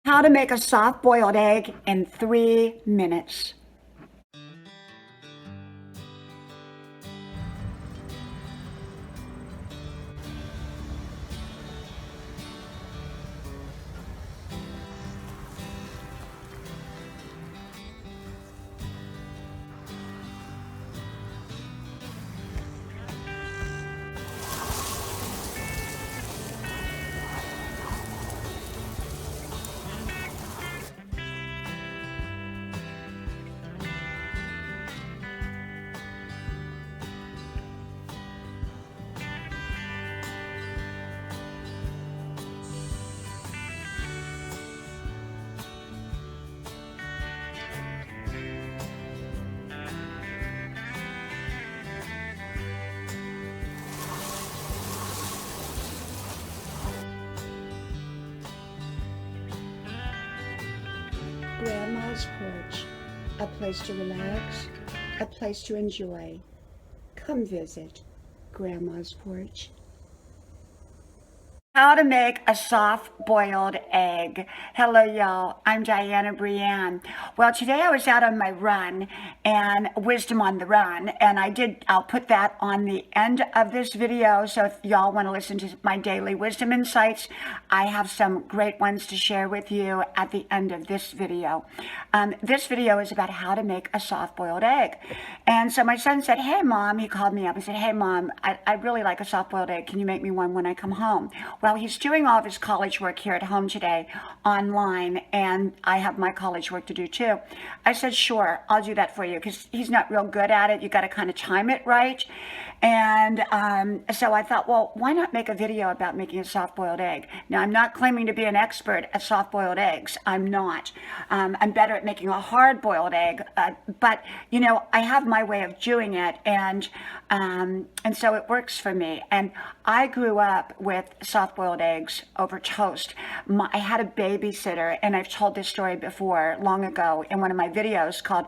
How to make a soft-boiled egg in 3 minutes. Grandma's porch, a place to relax, a place to enjoy. Come visit Grandma's porch. How to make a soft-boiled egg. Hello, y'all. I'm Diana Brienne. Well, today I was out on my run and wisdom on the run, and I'll put that on the end of this video. So if y'all want to listen to my daily wisdom insights, I have some great ones to share with you at the end of this video. This video is about how to make a soft-boiled egg. And so my son said, "Hey, Mom," he called me up and said, "Hey, Mom, I'd really like a soft-boiled egg. Can you make me one when I come home?" Well, he's doing all of his college work here at home today online, and I have my college work to do too. I said, "Sure, I'll do that for you," because he's not real good at it. You got to kind of time it right. And so I thought, well, why not make a video about making a soft-boiled egg? Now, I'm not claiming to be an expert at soft-boiled eggs. I'm not. I'm better at making a hard-boiled egg, but you know, I have my way of doing it, and so it works for me. And I grew up with soft-boiled eggs over toast. I had a babysitter, and I've told this story before, long ago, in one of my videos called,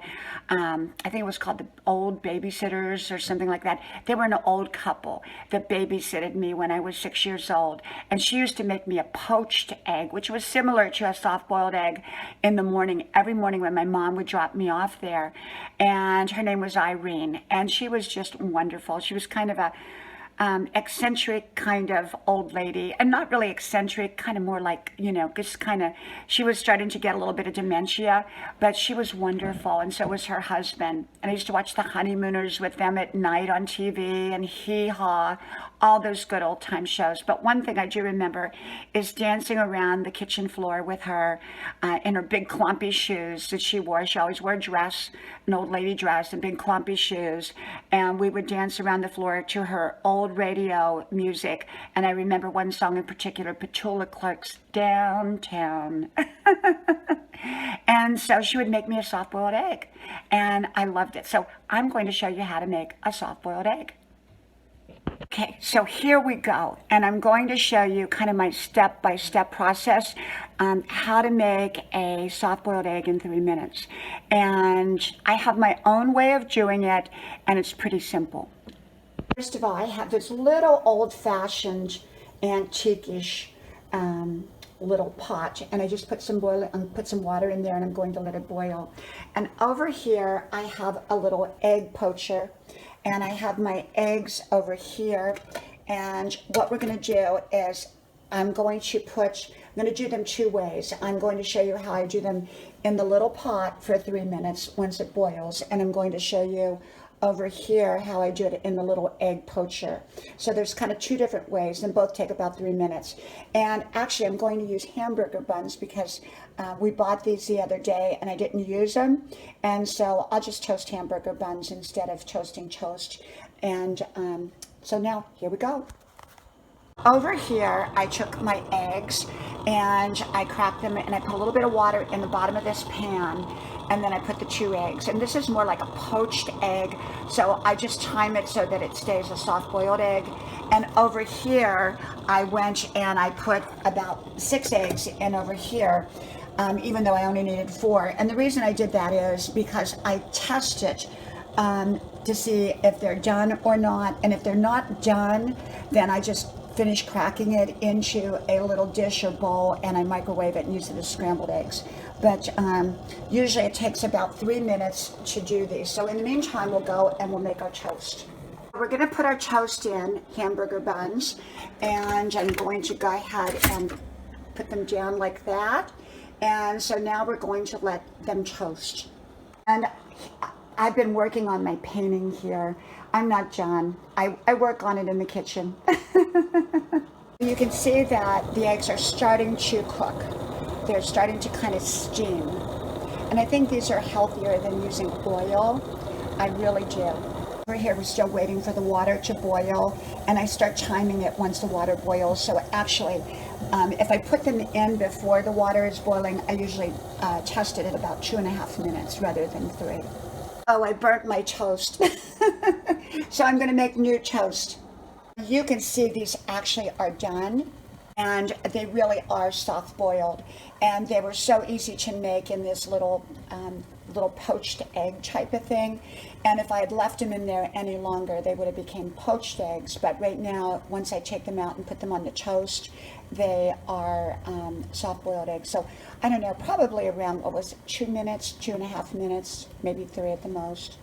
I think it was called The Old Babysitters or something like that. They were an old couple that babysitted me when I was 6 years old, and she used to make me a poached egg, which was similar to a soft-boiled egg, in the morning, every morning when my mom would drop me off there. And her name was Irene, and she was just wonderful. She was kind of a eccentric kind of old lady, and not really eccentric, kind of more like, you know, just kind of, she was starting to get a little bit of dementia, but she was wonderful, and so was her husband. And I used to watch The Honeymooners with them at night on TV, and Hee Haw, all those good old time shows. But one thing I do remember is dancing around the kitchen floor with her in her big clumpy shoes that she wore. She always wore a dress, an old lady dress, and big clumpy shoes, and we would dance around the floor to her old radio music. And I remember one song in particular, Petula Clark's Downtown. And so she would make me a soft-boiled egg, and I loved it. So I'm going to show you how to make a soft-boiled egg. Okay, so here we go, and I'm going to show you kind of my step-by-step process on how to make a soft-boiled egg in 3 minutes. And I have my own way of doing it, and it's pretty simple. First of all, I have this little old-fashioned, antique-ish little pot, and I just put some water in there, and I'm going to let it boil. And over here, I have a little egg poacher, and I have my eggs over here. And what we're going to do is I'm going to do them two ways. I'm going to show you how I do them in the little pot for 3 minutes once it boils, and I'm going to show you over here how I do it in the little egg poacher. So there's kind of two different ways, and both take about 3 minutes. And actually, I'm going to use hamburger buns because we bought these the other day and I didn't use them, and so I'll just toast hamburger buns instead of toasting toast. And so now here we go. Over here, I took my eggs and I cracked them, and I put a little bit of water in the bottom of this pan, and then I put the 2 eggs. And this is more like a poached egg, so I just time it so that it stays a soft-boiled egg. And over here, I went and I put about 6 eggs in over here, even though I only needed 4. And the reason I did that is because I tested to see if they're done or not. And if they're not done, then I just finish cracking it into a little dish or bowl, and I microwave it and use it as scrambled eggs. But usually it takes about 3 minutes to do these. So in the meantime, we'll go and we'll make our toast. We're going to put our toast in hamburger buns, and I'm going to go ahead and put them down like that. And so now we're going to let them toast. And I've been working on my painting here. I'm not John. I work on it in the kitchen. You can see that the eggs are starting to cook. They're starting to kind of steam. And I think these are healthier than using oil. I really do. Over here, we're still waiting for the water to boil, and I start timing it once the water boils. So actually, if I put them in before the water is boiling, I usually test it at about 2.5 minutes rather than 3. Oh, I burnt my toast. So I'm going to make new toast. You can see these actually are done, and they really are soft boiled, and they were so easy to make in this little poached egg type of thing. And if I had left them in there any longer, they would have become poached eggs. But right now, once I take them out and put them on the toast, they are soft boiled eggs. So I don't know, probably around, 2 minutes, 2.5 minutes, maybe 3 at the most.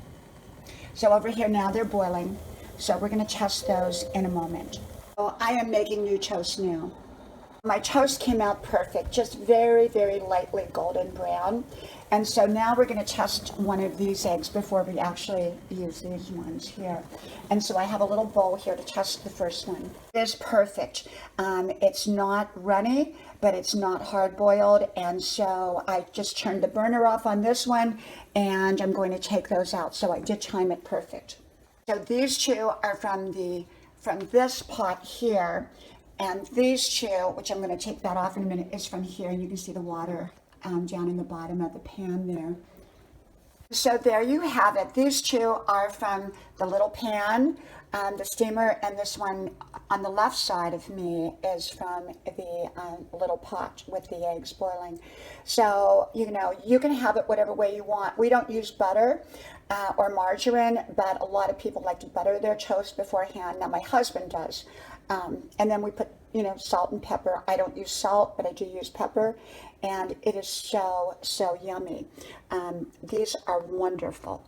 So over here now they're boiling. So we're going to test those in a moment. So I am making new toast now. My toast came out perfect, just very, very lightly golden brown. And so now we're going to test one of these eggs before we actually use these ones here. And so I have a little bowl here to test the first one. It is perfect. It's not runny, but it's not hard boiled. And so I just turned the burner off on this one, and I'm going to take those out. So I did time it perfect. So these two are from this pot here. And these two, which I'm going to take that off in a minute, is from here. And you can see the water down in the bottom of the pan there. So there you have it. These two are from the little pan, the steamer, and this one on the left side of me is from the little pot with the eggs boiling. So, you know, you can have it whatever way you want. We don't use butter or margarine, but a lot of people like to butter their toast beforehand. Now, my husband does. And then we put, salt and pepper. I don't use salt, but I do use pepper. And it is so, so yummy. These are wonderful.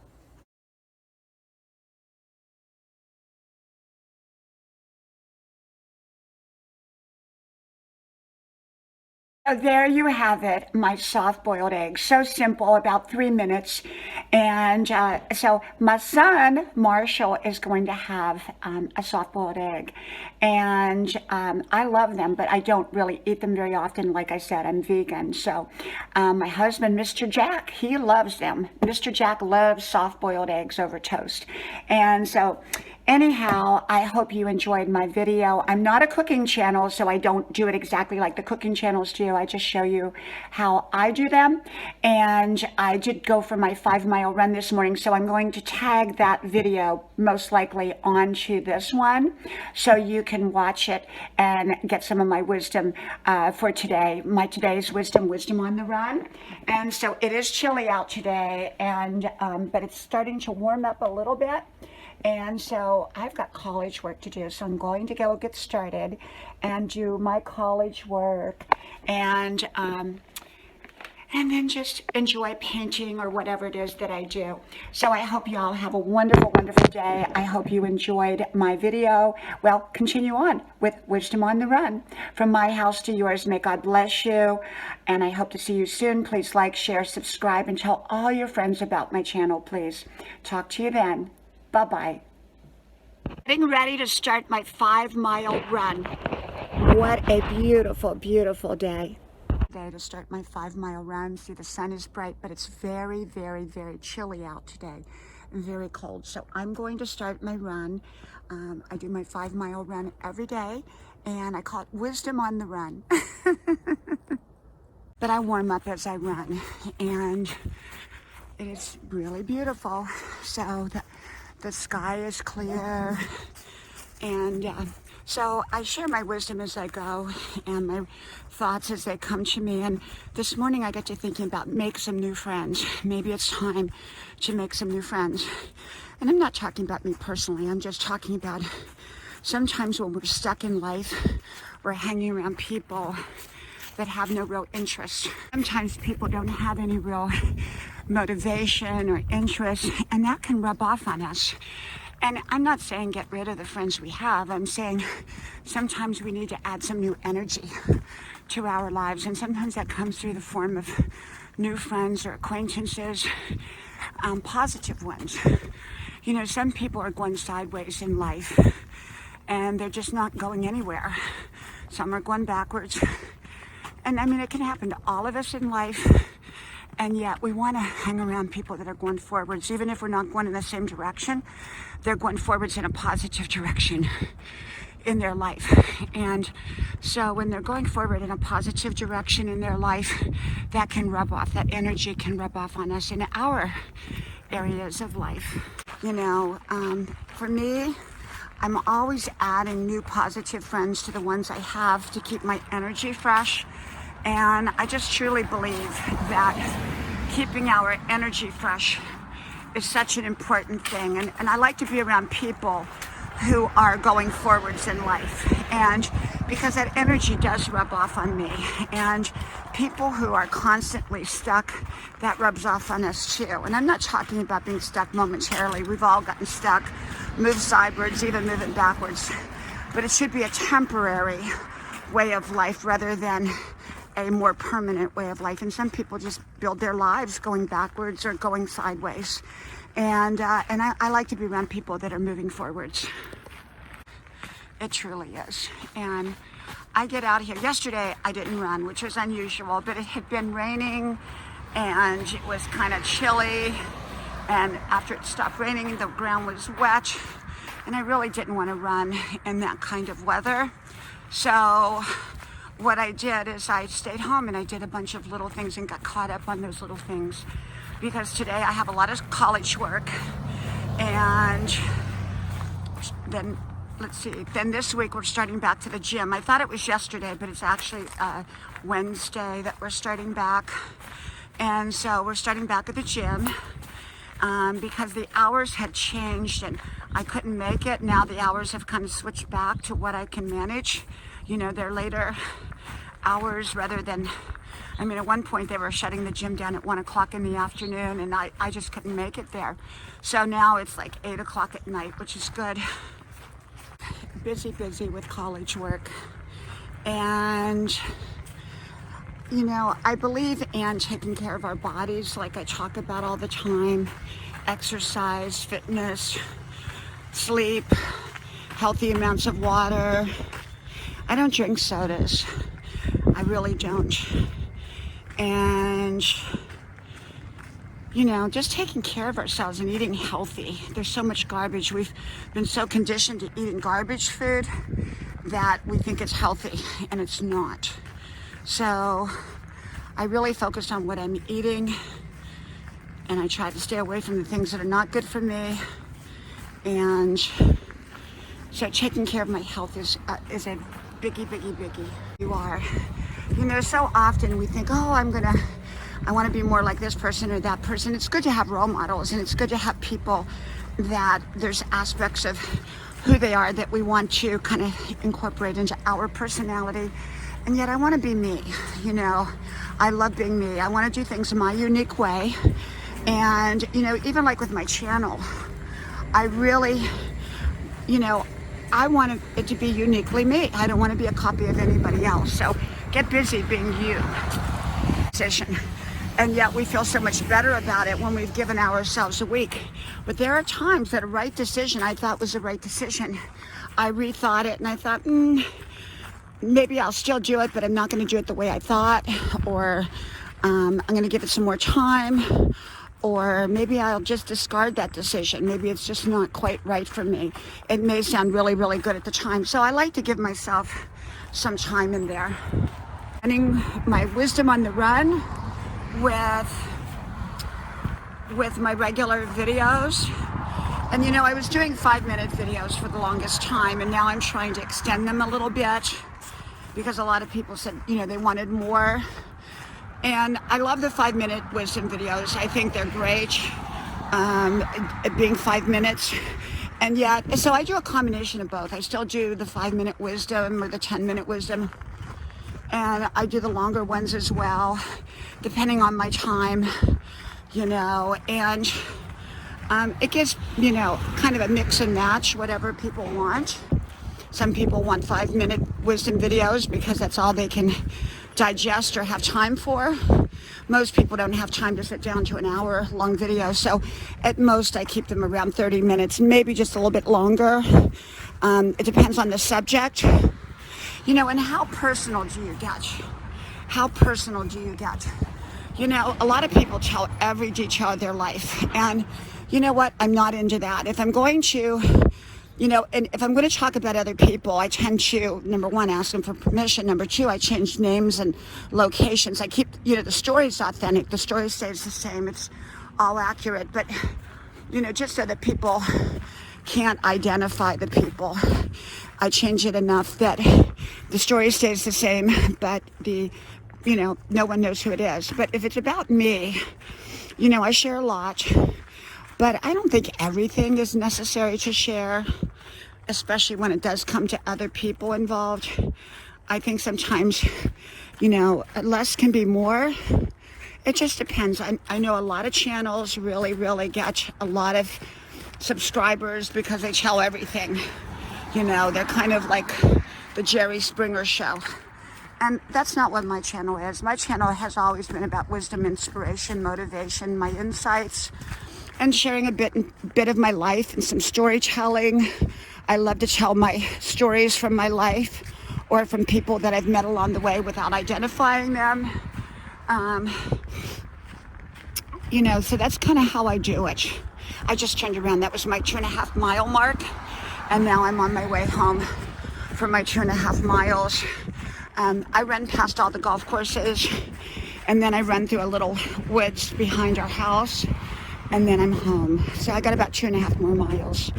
There you have it, my soft-boiled eggs. So simple, about 3 minutes. And so my son, Marshall, is going to have a soft-boiled egg. And I love them, but I don't really eat them very often. Like I said, I'm vegan. So my husband, Mr. Jack, he loves them. Mr. Jack loves soft-boiled eggs over toast. And so anyhow, I hope you enjoyed my video. I'm not a cooking channel, so I don't do it exactly like the cooking channels do. I just show you how I do them. And I did go for my 5-mile run this morning, so I'm going to tag that video most likely onto this one, so you can watch it and get some of my wisdom for today. My today's wisdom on the run. And so it is chilly out today, and but it's starting to warm up a little bit. And so I've got college work to do, so I'm going to go get started and do my college work, and then just enjoy painting or whatever it is that I do. So I hope you all have a wonderful, wonderful day. I hope you enjoyed my video. Well, continue on with Wisdom on the Run. From my house to yours, may God bless you. And I hope to see you soon. Please like, share, subscribe, and tell all your friends about my channel, please. Talk to you then. Bye-bye. Getting ready to start my 5-mile run. What a beautiful, beautiful day. To start my 5-mile run. See, the sun is bright, but it's very, very, very chilly out today. Very cold. So I'm going to start my run. I do my 5-mile run every day, and I call it Wisdom on the Run. But I warm up as I run, and it is really beautiful. So the sky is clear, and so I share my wisdom as I go and my thoughts as they come to me. And this morning I got to thinking about make some new friends. Maybe it's time to make some new friends. And I'm not talking about me personally. I'm just talking about sometimes when we're stuck in life, we're hanging around people that have no real interest. Sometimes people don't have any real motivation or interest, and that can rub off on us. And I'm not saying get rid of the friends we have. I'm saying sometimes we need to add some new energy to our lives, and sometimes that comes through the form of new friends or acquaintances, positive ones. You know, some people are going sideways in life and they're just not going anywhere. Some are going backwards. And I mean, it can happen to all of us in life. And yet we want to hang around people that are going forwards. Even if we're not going in the same direction, they're going forwards in a positive direction in their life. And so when they're going forward in a positive direction in their life, that can rub off, that energy can rub off on us in our areas of life. You know, for me, I'm always adding new positive friends to the ones I have to keep my energy fresh. And I just truly believe that keeping our energy fresh is such an important thing. And I like to be around people who are going forwards in life, and because that energy does rub off on me. And people who are constantly stuck, that rubs off on us too. And I'm not talking about being stuck momentarily. We've all gotten stuck, moved sideways, even moving backwards. But it should be a temporary way of life rather than a more permanent way of life. And some people just build their lives going backwards or going sideways. And I like to be around people that are moving forwards. It truly is. And I get out here. Yesterday I didn't run, which was unusual, but it had been raining and it was kind of chilly. And after it stopped raining, the ground was wet. And I really didn't want to run in that kind of weather. So what I did is I stayed home and I did a bunch of little things and got caught up on those little things. Because today I have a lot of college work, and then then this week we're starting back to the gym. I thought it was yesterday, but it's actually Wednesday that we're starting back. And so we're starting back at the gym because the hours had changed and I couldn't make it. Now the hours have kind of switched back to what I can manage. You know, they're later hours rather than, I mean, at one point they were shutting the gym down at 1 o'clock in the afternoon, and I just couldn't make it there. So now it's like 8 o'clock at night, which is good. Busy with college work. And, you know, I believe in taking care of our bodies like I talk about all the time. Exercise, fitness, sleep, healthy amounts of water. I don't drink sodas. I really don't. And, you know, just taking care of ourselves and eating healthy. There's so much garbage. We've been so conditioned to eating garbage food that we think it's healthy, and it's not. So I really focus on what I'm eating, and I try to stay away from the things that are not good for me. And so taking care of my health is a biggie. You are. You know, so often we think, oh, I want to be more like this person or that person. It's good to have role models, and it's good to have people that there's aspects of who they are that we want to kind of incorporate into our personality. And yet I want to be me, you know. I love being me. I want to do things my unique way. And, you know, even like with my channel, I really, you know, I want it to be uniquely me. I don't want to be a copy of anybody else. So get busy being you. Decision. And yet we feel so much better about it when we've given ourselves a week. But there are times that a right decision I thought was the right decision. I rethought it and I thought, maybe I'll still do it, but I'm not going to do it the way I thought. Or I'm going to give it some more time. Or maybe I'll just discard that decision. Maybe it's just not quite right for me. It may sound really good at the time. So I like to give myself some time in there. Running my Wisdom on the Run with my regular videos. And you know, I was doing 5-minute videos for the longest time, and now I'm trying to extend them a little bit because a lot of people said, you know, they wanted more. And I love the 5-minute wisdom videos. I think they're great. Being 5 minutes, And yet, so I do a combination of both. I still do the 5-minute wisdom or the 10-minute wisdom. And I do the longer ones as well, depending on my time, and it gives, kind of a mix and match, whatever people want. Some people want 5-minute wisdom videos because that's all they can digest or have time for. Most people don't have time to sit down to an hour-long video, so at most I keep them around 30 minutes, maybe just a little bit longer. It depends on the subject. And how personal do you get? How personal do you get? A lot of people tell every detail of their life, and you know what? I'm not into that. If I'm going to, and if I'm going to talk about other people, I tend to, number one, ask them for permission. Number two, I change names and locations. I keep, the story's authentic. The story stays the same. It's all accurate, but, just so that people can't identify the people, I change it enough that the story stays the same, but no one knows who it is. But if it's about me, I share a lot, but I don't think everything is necessary to share, especially when it does come to other people involved. I think sometimes, less can be more. It just depends. I know a lot of channels really, really get a lot of subscribers because they tell everything. They're kind of like the Jerry Springer show. And that's not what my channel is. My channel has always been about wisdom, inspiration, motivation, my insights, and sharing a bit of my life and some storytelling. I love to tell my stories from my life or from people that I've met along the way without identifying them. So that's kind of how I do it. I just turned around. That was my 2.5 mile mark. And now I'm on my way home for my 2.5 miles. I run past all the golf courses, and then I run through a little woods behind our house, and then I'm home. So I got about 2.5 more miles.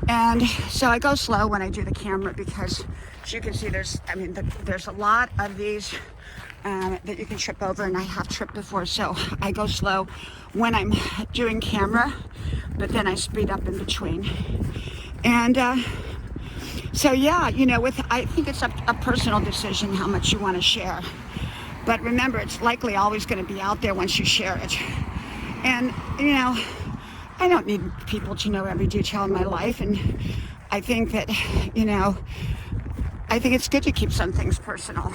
And so I go slow when I do the camera because, as you can see, there's a lot of these that you can trip over, and I have tripped before, so I go slow when I'm doing camera, but then I speed up in between. And so yeah, I think it's a personal decision how much you want to share. But remember, it's likely always going to be out there once you share it. And I don't need people to know every detail of my life, and I think that I think it's good to keep some things personal,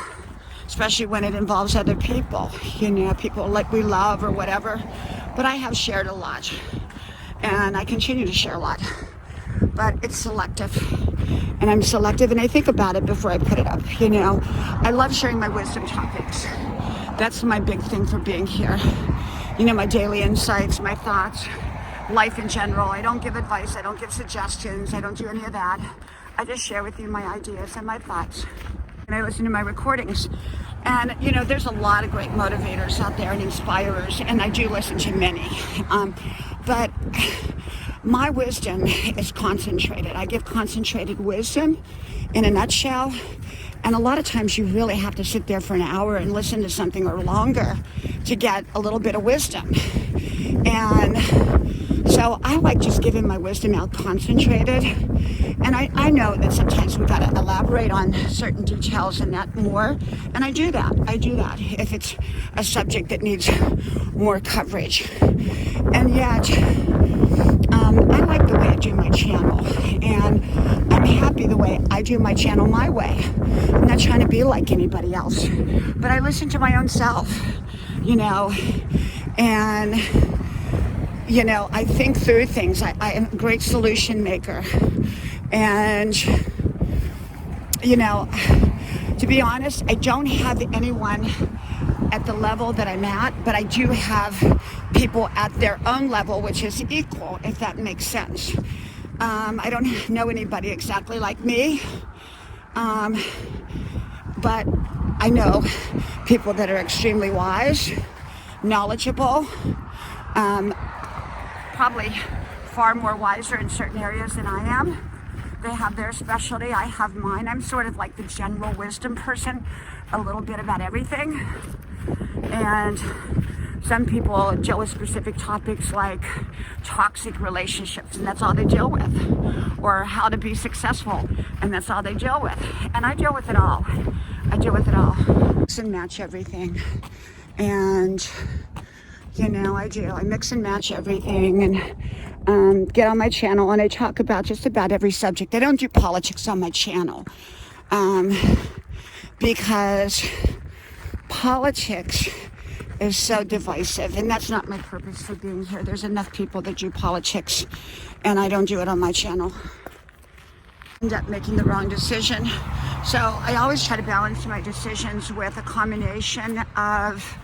especially when it involves other people, people like we love or whatever. But I have shared a lot, and I continue to share a lot. But it's selective, and I'm selective, and I think about it before I put it up. I love sharing my wisdom topics. That's my big thing for being here. My daily insights, my thoughts, life in general. I don't give advice. I don't give suggestions. I don't do any of that. I just share with you my ideas and my thoughts. And I listen to my recordings. And, there's a lot of great motivators out there and inspirers, and I do listen to many. But my wisdom is concentrated. I give concentrated wisdom in a nutshell. And a lot of times you really have to sit there for an hour and listen to something or longer to get a little bit of wisdom. And so I like just giving my wisdom out concentrated. And I know that sometimes we've got to elaborate on certain details and that more. And I do that. If it's a subject that needs more coverage. And yet, I like the way I do my channel. And I'm happy the way I do my channel my way. I'm not trying to be like anybody else. But I listen to my own self, and I think through things. I am a great solution maker. And, to be honest, I don't have anyone at the level that I'm at, but I do have people at their own level, which is equal, if that makes sense. I don't know anybody exactly like me, but I know people that are extremely wise, knowledgeable, probably far more wiser in certain areas than I am. They have their specialty, I have mine. I'm sort of like the general wisdom person, a little bit about everything. And Some people deal with specific topics like toxic relationships, and that's all they deal with, or how to be successful, and that's all they deal with. And I deal with it all. I deal with it all. Mix and match everything. And you know, I do. I mix and match everything, and get on my channel, and I talk about just about every subject. I don't do politics on my channel because politics is so divisive, and that's not my purpose for being here. There's enough people that do politics, and I don't do it on my channel. End up making the wrong decision. So I always try to balance my decisions with a combination of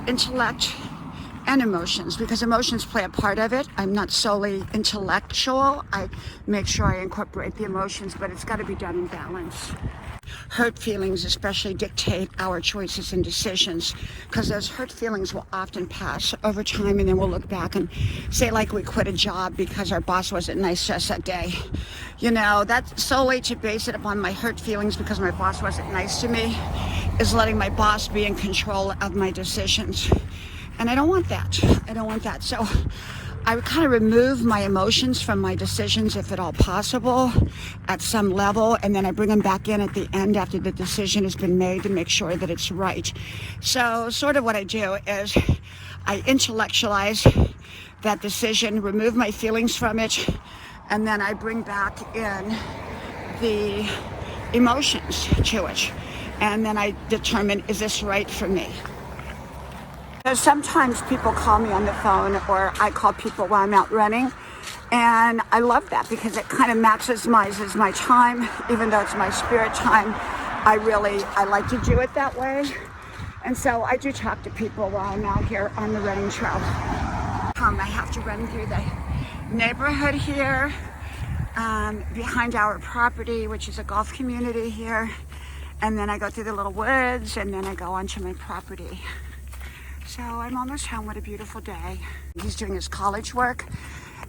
intellect and emotions, because emotions play a part of it. I'm not solely intellectual. I make sure I incorporate the emotions, but it's got to be done in balance. Hurt feelings especially dictate our choices and decisions, because those hurt feelings will often pass over time, and then we'll look back and say like we quit a job because our boss wasn't nice to us that day. You know, that's solely to base it upon my hurt feelings because my boss wasn't nice to me is letting my boss be in control of my decisions. And I don't want that. I don't want that. So I would kind of remove my emotions from my decisions if at all possible at some level, and then I bring them back in at the end after the decision has been made to make sure that it's right. So sort of what I do is I intellectualize that decision, remove my feelings from it, and then I bring back in the emotions to it. And then I determine, is this right for me? So sometimes people call me on the phone, or I call people while I'm out running, and I love that because it kind of maximizes my time. Even though it's my spirit time, I like to do it that way. And so I do talk to people while I'm out here on the running trail. I have to run through the neighborhood here, behind our property, which is a golf community here, and then I go through the little woods, and then I go onto my property. So I'm almost home. What a beautiful day. He's doing his college work,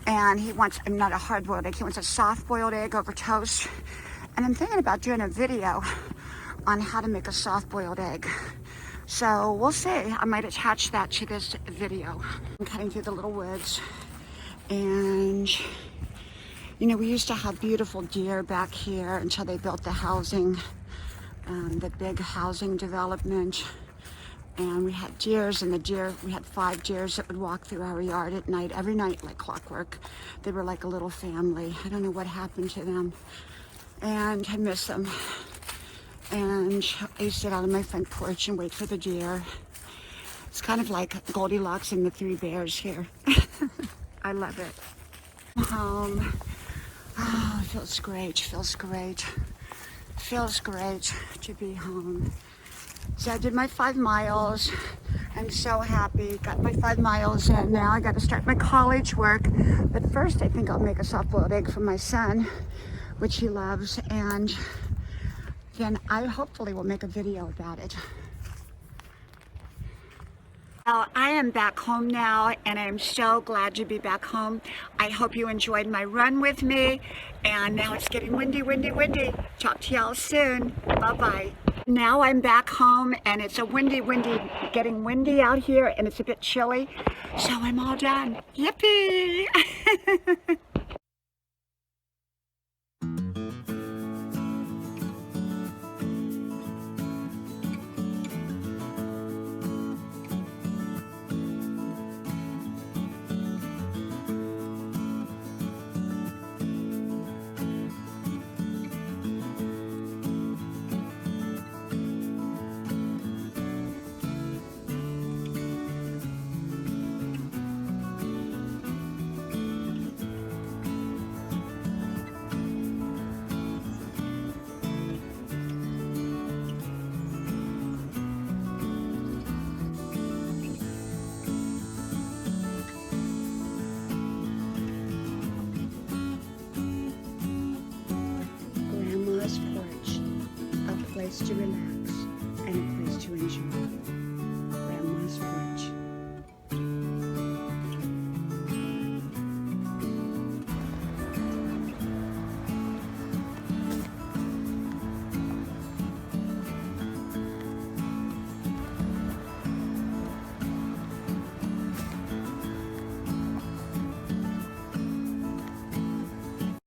and he wants, not a hard-boiled egg, he wants a soft-boiled egg over toast. And I'm thinking about doing a video on how to make a soft-boiled egg. So we'll see. I might attach that to this video. I'm cutting through the little woods, and you know, we used to have beautiful deer back here until they built the housing, the big housing development. And we had deers, and we had 5 deers that would walk through our yard at night, every night like clockwork. They were like a little family. I don't know what happened to them, and I miss them. And I used to sit out on my front porch and wait for the deer. It's kind of like Goldilocks and the 3 bears here. I love it. Home. Oh, it feels great, feels great. Feels great to be home. So I did my 5 miles. I'm so happy. Got my 5 miles in. Now I got to start my college work. But first I think I'll make a soft-boiled egg for my son, which he loves. And then I hopefully will make a video about it. Well, I am back home now, and I'm so glad to be back home. I hope you enjoyed my run with me. And now it's getting windy, windy, windy. Talk to y'all soon. Bye-bye. Now I'm back home, and it's a getting windy out here, and it's a bit chilly. So I'm all done. Yippee! Grandma's porch, a place to relax and a place to enjoy.